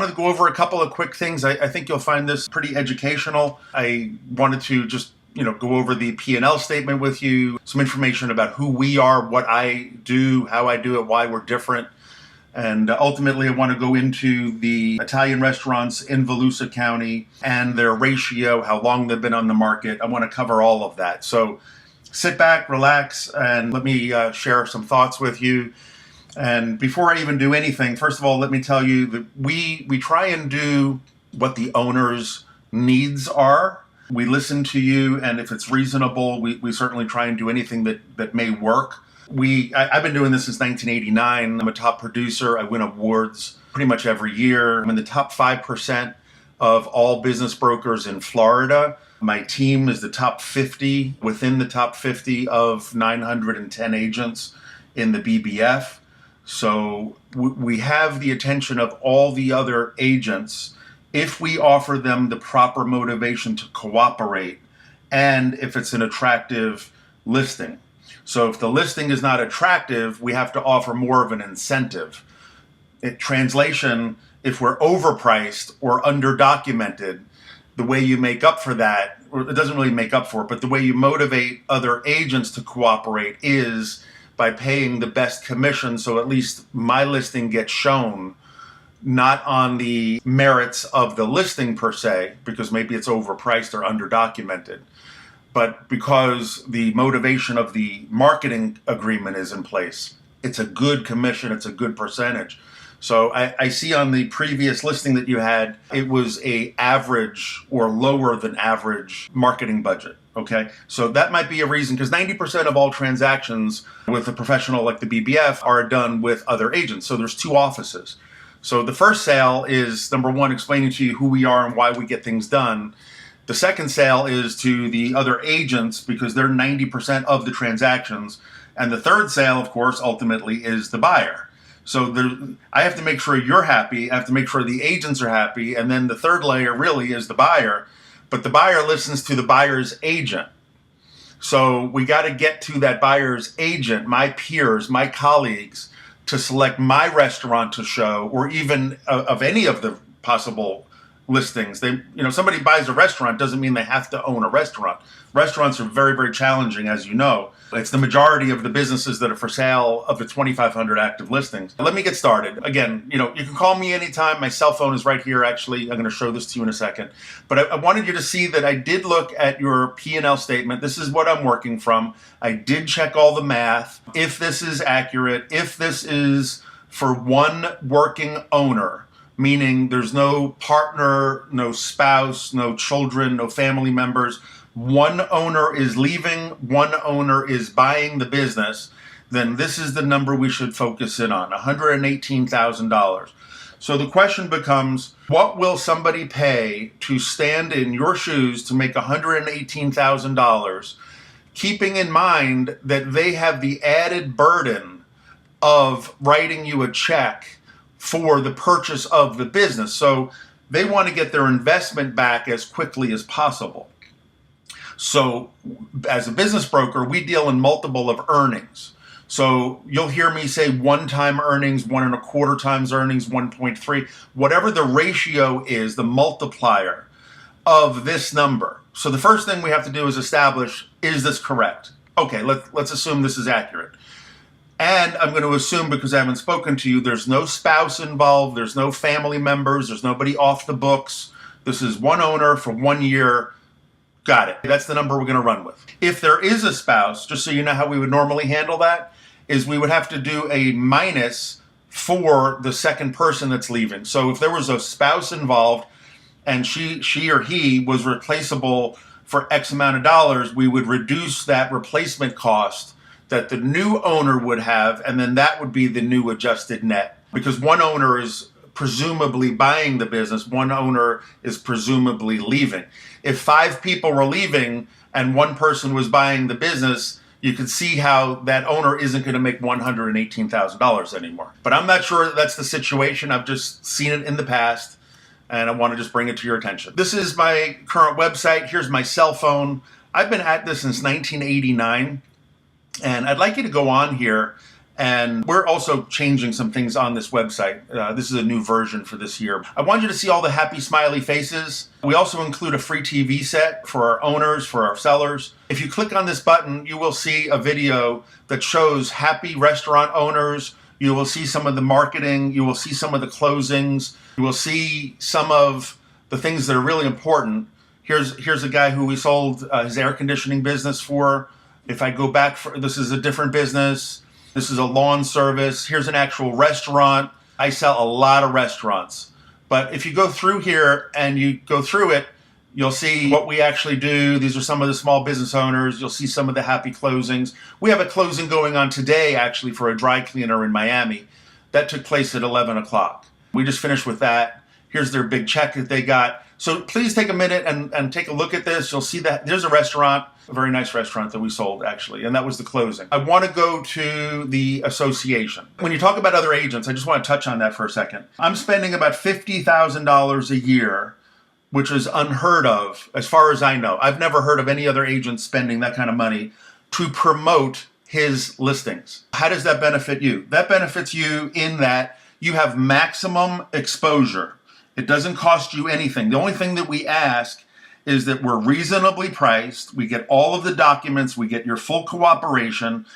wanted to go over a couple of quick things. I think you'll find this pretty educational. I wanted to just go over the P&L statement with you, some information about who we are, what I do, how I do it, why we're different. And ultimately, I want to go into the Italian restaurants in Volusia County and their ratio, how long they've been on the market. I want to cover all of that. So sit back, relax, and let me share some thoughts with you. And before I even do anything, first of all, let me tell you that we try and do what the owner's needs are. We listen to you, and if it's reasonable, we certainly try and do anything that may work. I've been doing this since 1989. I'm a top producer. I win awards pretty much every year. I'm in the top 5% of all business brokers in Florida. My team is the top 50 within the top 50 of 910 agents in the BBF. So we have the attention of all the other agents if we offer them the proper motivation to cooperate and if it's an attractive listing. So if the listing is not attractive, we have to offer more of an incentive. Translation, if we're overpriced or underdocumented, the way you make up for that, or it doesn't really make up for it, but the way you motivate other agents to cooperate is by paying the best commission, so at least my listing gets shown, not on the merits of the listing per se, because maybe it's overpriced or underdocumented, but because the motivation of the marketing agreement is in place. It's a good commission, it's a good percentage. So I see on the previous listing that you had, it was a average or lower than average marketing budget. Okay, so that might be a reason, because 90% of all transactions with a professional like the BBF are done with other agents. So there's two offices. So the first sale is, number one, explaining to you who we are and why we get things done. The second sale is to the other agents because they're 90% of the transactions. And the third sale, of course, ultimately is the buyer. So I have to make sure you're happy. I have to make sure the agents are happy. And then the third layer really is the buyer. But the buyer listens to the buyer's agent. So we got to get to that buyer's agent, my peers, my colleagues, to select my restaurant to show, or even of any of the possible listings. Somebody buys a restaurant doesn't mean they have to own a restaurant. Restaurants are very, very challenging, as you know. It's the majority of the businesses that are for sale of the 2,500 active listings. Let me get started. Again, you can call me anytime. My cell phone is right here, actually. I'm going to show this to you in a second. But I wanted you to see that I did look at your P&L statement. This is what I'm working from. I did check all the math. If this is accurate, if this is for one working owner, meaning there's no partner, no spouse, no children, no family members, one owner is leaving, one owner is buying the business, then this is the number we should focus in on, $118,000. So the question becomes, what will somebody pay to stand in your shoes to make $118,000, keeping in mind that they have the added burden of writing you a check for the purchase of the business? So they want to get their investment back as quickly as possible. So as a business broker, we deal in multiple of earnings. So you'll hear me say one-time earnings, 1.25 times earnings, 1.3, whatever the ratio is, the multiplier of this number. So the first thing we have to do is establish, is this correct? Okay, let's assume this is accurate. And I'm going to assume, because I haven't spoken to you, there's no spouse involved, there's no family members, there's nobody off the books. This is one owner for 1 year. Got it. That's the number we're going to run with. If there is a spouse, just so you know how we would normally handle that, is we would have to do a minus for the second person that's leaving. So if there was a spouse involved and she or he was replaceable for X amount of dollars, we would reduce that replacement cost that the new owner would have, and then that would be the new adjusted net. Because one owner is presumably buying the business, one owner is presumably leaving. If 5 people were leaving and one person was buying the business, you could see how that owner isn't going to make $118,000 anymore. But I'm not sure that's the situation. I've just seen it in the past, and I want to just bring it to your attention. This is my current website. Here's my cell phone. I've been at this since 1989, and I'd like you to go on here And we're also changing some things on this website. This is a new version for this year. I want you to see all the happy, smiley faces. We also include a free TV set for our owners, for our sellers. If you click on this button, you will see a video that shows happy restaurant owners. You will see some of the marketing. You will see some of the closings. You will see some of the things that are really important. Here's a guy who we sold his air conditioning business for. If I go back, this is a different business. This is a lawn service. Here's an actual restaurant. I sell a lot of restaurants. But if you go through here and you go through it, you'll see what we actually do. These are some of the small business owners. You'll see some of the happy closings. We have a closing going on today, actually, for a dry cleaner in Miami. That took place at 11 o'clock. We just finished with that. Here's their big check that they got. So please take a minute and take a look at this. You'll see that there's a restaurant, a very nice restaurant that we sold, actually, and that was the closing. I want to go to the association. When you talk about other agents, I just want to touch on that for a second. I'm spending about $50,000 a year, which is unheard of as far as I know. I've never heard of any other agent spending that kind of money to promote his listings. How does that benefit you? That benefits you in that you have maximum exposure. It doesn't cost you anything. The only thing that we ask is that we're reasonably priced, we get all of the documents, we get your full cooperation,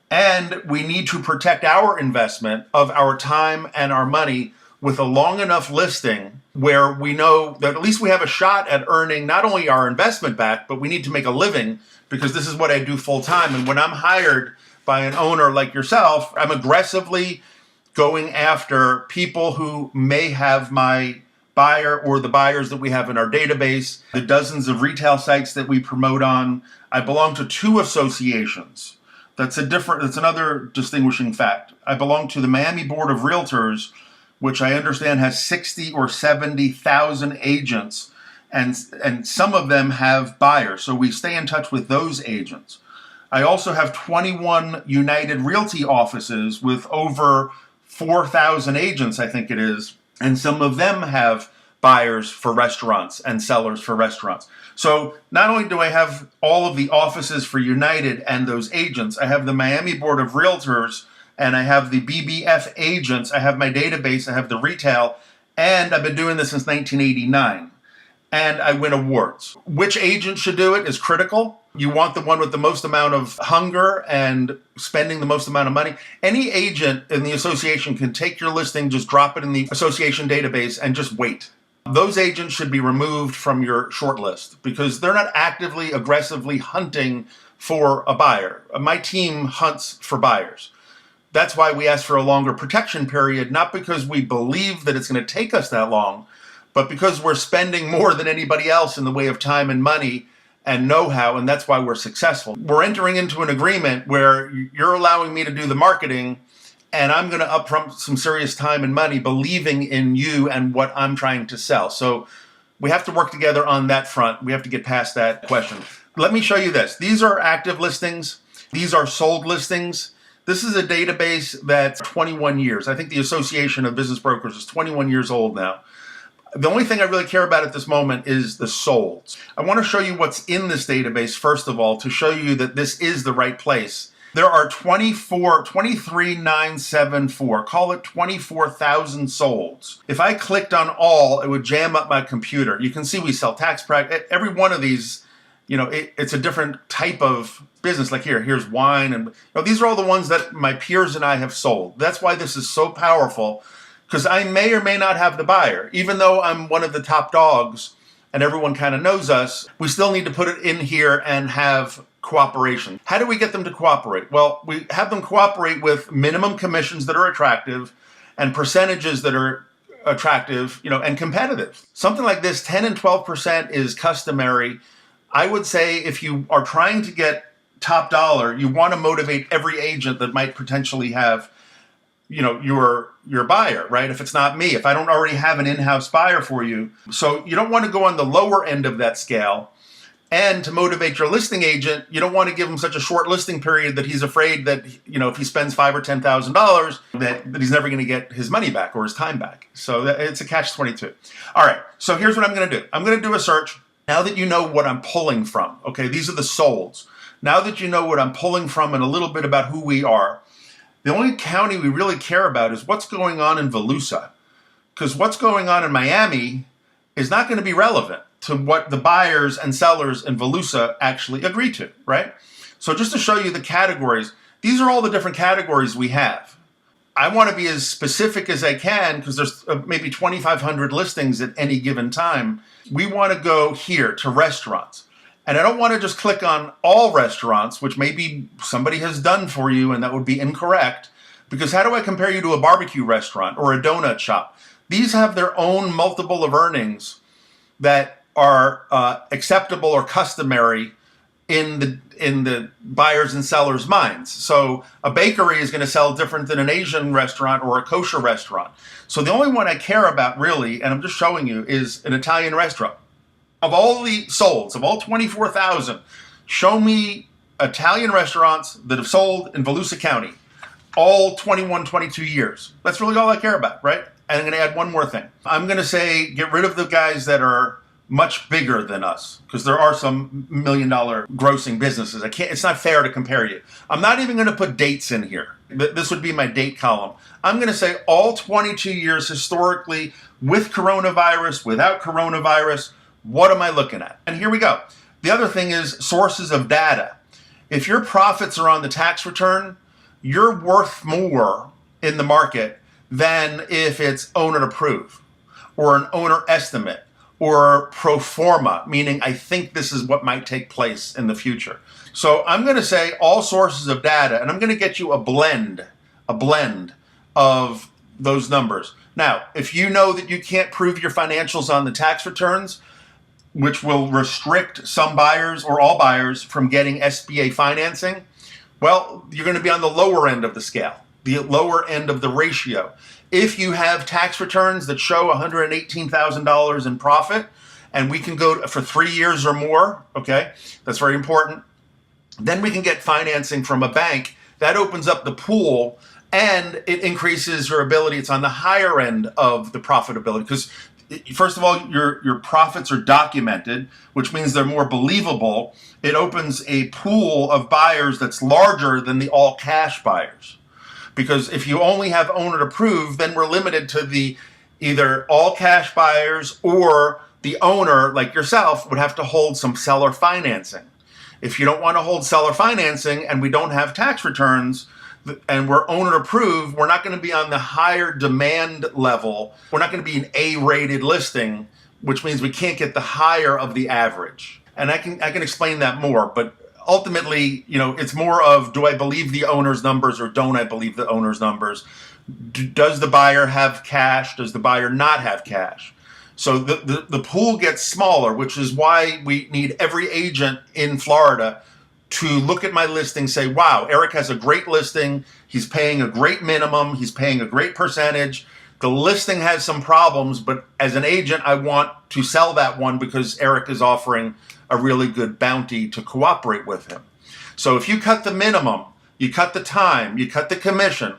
and we need to protect our investment of our time and our money with a long enough listing where we know that at least we have a shot at earning not only our investment back, but we need to make a living because this is what I do full time. And when I'm hired by an owner like yourself, I'm aggressively going after people who may have my buyer or the buyers that we have in our database, the dozens of retail sites that we promote on. I belong to 2 associations. That's another distinguishing fact. I belong to the Miami Board of Realtors, which I understand has 60 or 70,000 agents, and some of them have buyers. So we stay in touch with those agents. I also have 21 United Realty offices with over 4,000 agents, I think it is. And some of them have buyers for restaurants and sellers for restaurants. So not only do I have all of the offices for United and those agents, I have the Miami Board of Realtors and I have the BBF agents. I have my database, I have the retail, and I've been doing this since 1989. And I win awards. Which agent should do it is critical. You want the one with the most amount of hunger and spending the most amount of money. Any agent in the association can take your listing, just drop it in the association database, and just wait. Those agents should be removed from your short list because they're not actively, aggressively hunting for a buyer. My team hunts for buyers. That's why we ask for a longer protection period, not because we believe that it's going to take us that long, but because we're spending more than anybody else in the way of time and money and know-how, and that's why we're successful. We're entering into an agreement where you're allowing me to do the marketing, and I'm going to upfront some serious time and money believing in you and what I'm trying to sell. So we have to work together on that front. We have to get past that question. Let me show you this. These are active listings. These are sold listings. This is a database that's 21 years. I think the Association of Business Brokers is 21 years old now. The only thing I really care about at this moment is the solds. I want to show you what's in this database, first of all, to show you that this is the right place. There are 23,974, call it 24,000 solds. If I clicked on all, it would jam up my computer. You can see we sell tax practice. Every one of these, it's a different type of business. Like here's wine. And these are all the ones that my peers and I have sold. That's why this is so powerful. Because I may or may not have the buyer. Even though I'm one of the top dogs and everyone kind of knows us, we still need to put it in here and have cooperation. How do we get them to cooperate? Well, we have them cooperate with minimum commissions that are attractive and percentages that are attractive, and competitive. Something like this, 10 and 12% is customary. I would say if you are trying to get top dollar, you want to motivate every agent that might potentially have your buyer, right? If it's not me, if I don't already have an in-house buyer for you. So you don't want to go on the lower end of that scale. And to motivate your listing agent, you don't want to give him such a short listing period that he's afraid that, if he spends $5,000 or $10,000, that he's never going to get his money back or his time back. So it's a catch-22. All right, so here's what I'm going to do. I'm going to do a search. Now that you know what I'm pulling from, okay, these are the solds. Now that you know what I'm pulling from and a little bit about who we are, The only county we really care about is what's going on in Volusia, because what's going on in Miami is not going to be relevant to what the buyers and sellers in Volusia actually agree to, right? So just to show you the categories, these are all the different categories we have. I want to be as specific as I can because there's maybe 2,500 listings at any given time. We want to go here to restaurants. And I don't want to just click on all restaurants, which maybe somebody has done for you and that would be incorrect, because how do I compare you to a barbecue restaurant or a donut shop? These have their own multiple of earnings that are acceptable or customary in the buyers and sellers' minds. So a bakery is going to sell different than an Asian restaurant or a kosher restaurant. So the only one I care about really, and I'm just showing you, is an Italian restaurant. Of all the solds, of all 24,000, show me Italian restaurants that have sold in Volusia County, all 21, 22 years. That's really all I care about, right? And I'm going to add one more thing. I'm going to say get rid of the guys that are much bigger than us, because there are some $1 million grossing businesses. It's not fair to compare you. I'm not even going to put dates in here. This would be my date column. I'm going to say all 22 years historically, with coronavirus, without coronavirus. What am I looking at? And here we go. The other thing is sources of data. If your profits are on the tax return, you're worth more in the market than if it's owner approved or an owner estimate or pro forma, meaning I think this is what might take place in the future. So I'm going to say all sources of data, and I'm going to get you a blend of those numbers. Now, if you know that you can't prove your financials on the tax returns, which will restrict some buyers or all buyers from getting SBA financing, well, you're going to be on the lower end of the scale, the lower end of the ratio. If you have tax returns that show $118,000 in profit, and we can go for 3 years or more, okay, that's very important, then we can get financing from a bank. That opens up the pool, and it increases your ability. It's on the higher end of the profitability, because first of all, your profits are documented, which means they're more believable. It opens a pool of buyers that's larger than the all cash buyers. Because if you only have owner approved, then we're limited to the either all cash buyers, or the owner, like yourself, would have to hold some seller financing. If you don't want to hold seller financing and we don't have tax returns, and we're owner approved, we're not going to be on the higher demand level. We're not going to be an A-rated listing, which means we can't get the higher of the average. And I can explain that more, but ultimately, it's more of, do I believe the owner's numbers or don't I believe the owner's numbers? Does the buyer have cash? Does the buyer not have cash? So the pool gets smaller, which is why we need every agent in Florida to look at my listing, say, wow, Eric has a great listing. He's paying a great minimum. He's paying a great percentage. The listing has some problems, but as an agent, I want to sell that one because Eric is offering a really good bounty to cooperate with him. So if you cut the minimum, you cut the time, you cut the commission,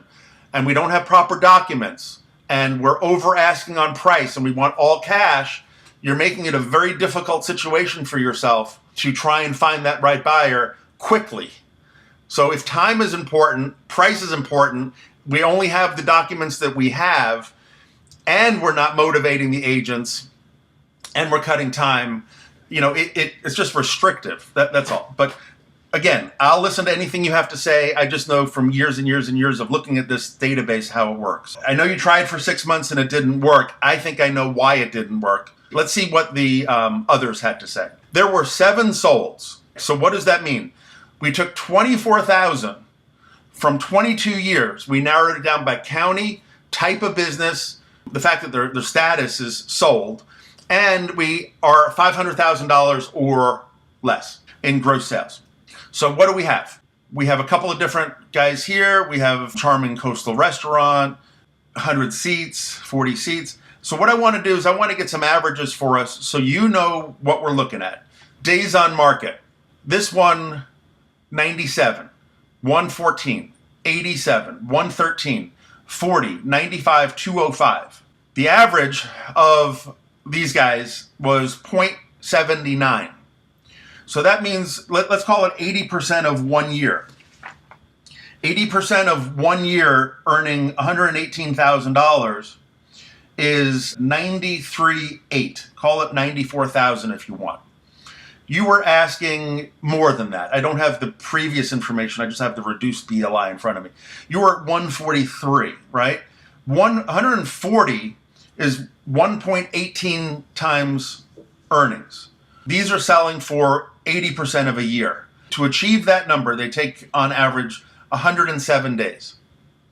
and we don't have proper documents, and we're over asking on price, and we want all cash, you're making it a very difficult situation for yourself to try and find that right buyer quickly. So if time is important, price is important, we only have the documents that we have, and we're not motivating the agents, and we're cutting time, it's just restrictive. That's all. But again, I'll listen to anything you have to say. I just know from years and years and years of looking at this database how it works. I know you tried for 6 months and it didn't work. I think I know why it didn't work. Let's see what the others had to say. There were 7 solds. So what does that mean? We took 24,000 from 22 years. We narrowed it down by county, type of business, the fact that their status is sold, and we are $500,000 or less in gross sales. So what do we have? We have a couple of different guys here. We have charming coastal restaurant, 100 seats, 40 seats. So what I want to do is I want to get some averages for us so you know what we're looking at. Days on market. This one, 97, 114, 87, 113, 40, 95, 205. The average of these guys was 0.79. So that means, let's call it 80% of 1 year. 80% of 1 year earning $118,000 is 93,800. Call it 94,000 if you want. You were asking more than that. I don't have the previous information. I just have the reduced BLI in front of me. You were at 143, right? 140 is 1.18 times earnings. These are selling for 80% of a year. To achieve that number, they take on average 107 days,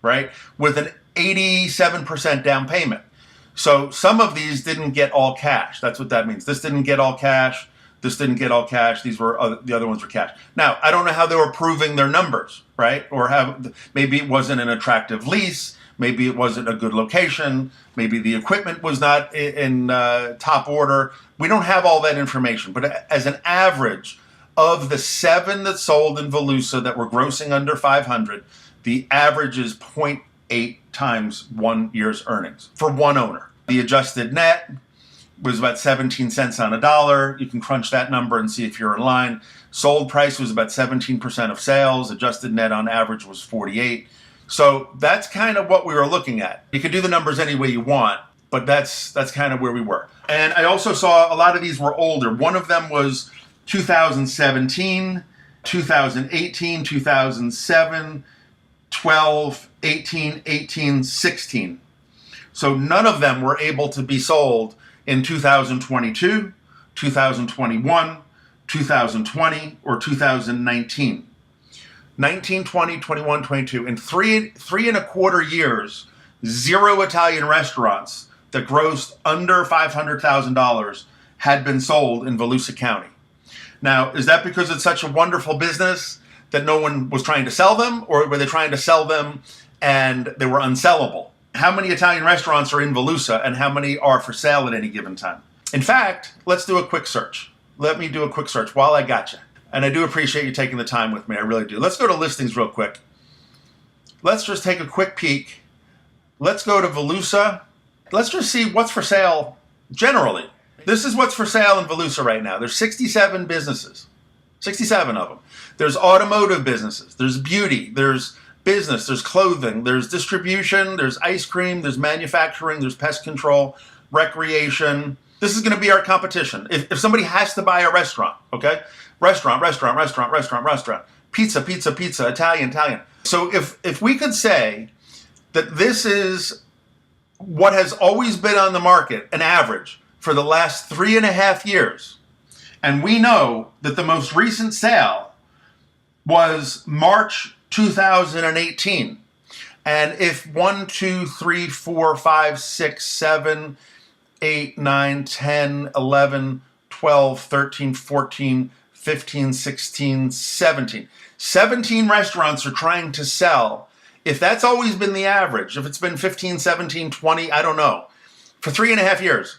right? With an 87% down payment. So some of these didn't get all cash. That's what that means. This didn't get all cash. This didn't get all cash. These were the other ones were cash. Now, I don't know how they were proving their numbers, right? Or maybe it wasn't an attractive lease. Maybe it wasn't a good location. Maybe the equipment was not in top order. We don't have all that information. But as an average of the 7 that sold in Volusia that were grossing under 500, the average is 0.8 times 1 year's earnings for one owner. The adjusted net was about 17 cents on a dollar. You can crunch that number and see if you're in line. Sold price was about 17% of sales. Adjusted net on average was 48. So that's kind of what we were looking at. You can do the numbers any way you want, but that's kind of where we were. And I also saw a lot of these were older. One of them was 2017, 2018, 2007, 12, 18, 18, 16. So none of them were able to be sold in 2022, 2021, 2020, or 2019. 19, 20, 21, 22. In three and a quarter years, 0 Italian restaurants that grossed under $500,000 had been sold in Volusia County. Now, is that because it's such a wonderful business that no one was trying to sell them, or were they trying to sell them and they were unsellable? How many Italian restaurants are in Volusia and how many are for sale at any given time? In fact, let's do a quick search. Let me do a quick search while I got you. And I do appreciate you taking the time with me. I really do. Let's go to listings real quick. Let's just take a quick peek. Let's go to Volusia. Let's just see what's for sale generally. This is what's for sale in Volusia right now. There's 67 businesses, 67 of them. There's automotive businesses. There's beauty. There's business. There's clothing. There's distribution. There's ice cream. There's manufacturing. There's pest control, recreation. This is going to be our competition. If somebody has to buy a restaurant, okay? Restaurant. Pizza, Italian. So if we could say that this is what has always been on the market, an average, for the last 3.5 years, and we know that the most recent sale was March 2018, and if 1, 2, 3, 4, 5, 6, 7, 8, 9, 10, 11, 12, 13, 14, 15, 16, 17. 17 restaurants are trying to sell. If that's always been the average, if it's been 15, 17, 20, I don't know, for 3.5 years,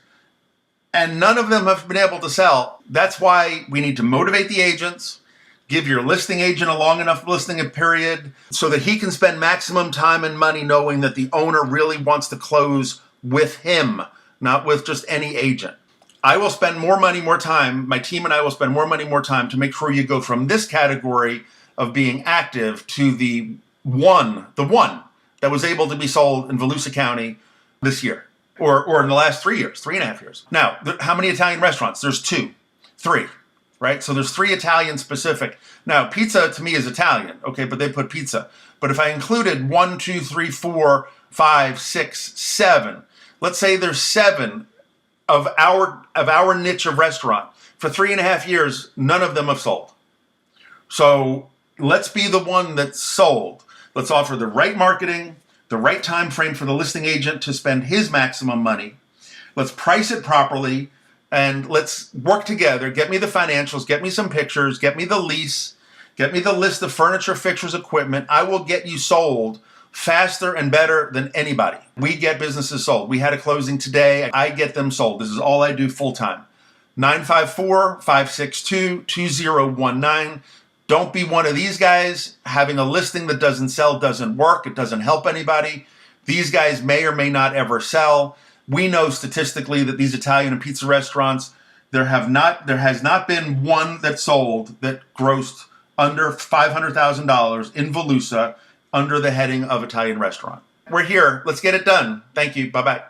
and none of them have been able to sell, that's why we need to motivate the agents, give your listing agent a long enough listing period so that he can spend maximum time and money knowing that the owner really wants to close with him, not with just any agent. I will spend more money, more time. My team and I will spend more money, more time to make sure you go from this category of being active to the one that was able to be sold in Volusia County this year, or in the last 3 years, 3.5 years. Now, how many Italian restaurants? There's 3, right? So there's 3 Italian specific. Now, pizza to me is Italian, okay, but they put pizza. But if I included 1, 2, 3, 4, 5, 6, 7, let's say there's 7 of our niche of restaurant. For 3.5 years, none of them have sold. So let's be the one that's sold. Let's offer the right marketing, the right time frame for the listing agent to spend his maximum money. Let's price it properly, and let's work together. Get me the financials, get me some pictures, get me the lease, get me the list of furniture, fixtures, equipment. I will get you sold faster and better than anybody. We get businesses sold. We had a closing today. I get them sold. This is all I do full time. 954-562-2019. Don't be one of these guys. Having a listing that doesn't sell doesn't work. It doesn't help anybody. These guys may or may not ever sell. We know statistically that these Italian and pizza restaurants, there has not been one that sold that grossed under $500,000 in Volusia under the heading of Italian restaurant. We're here. Let's get it done. Thank you. Bye-bye.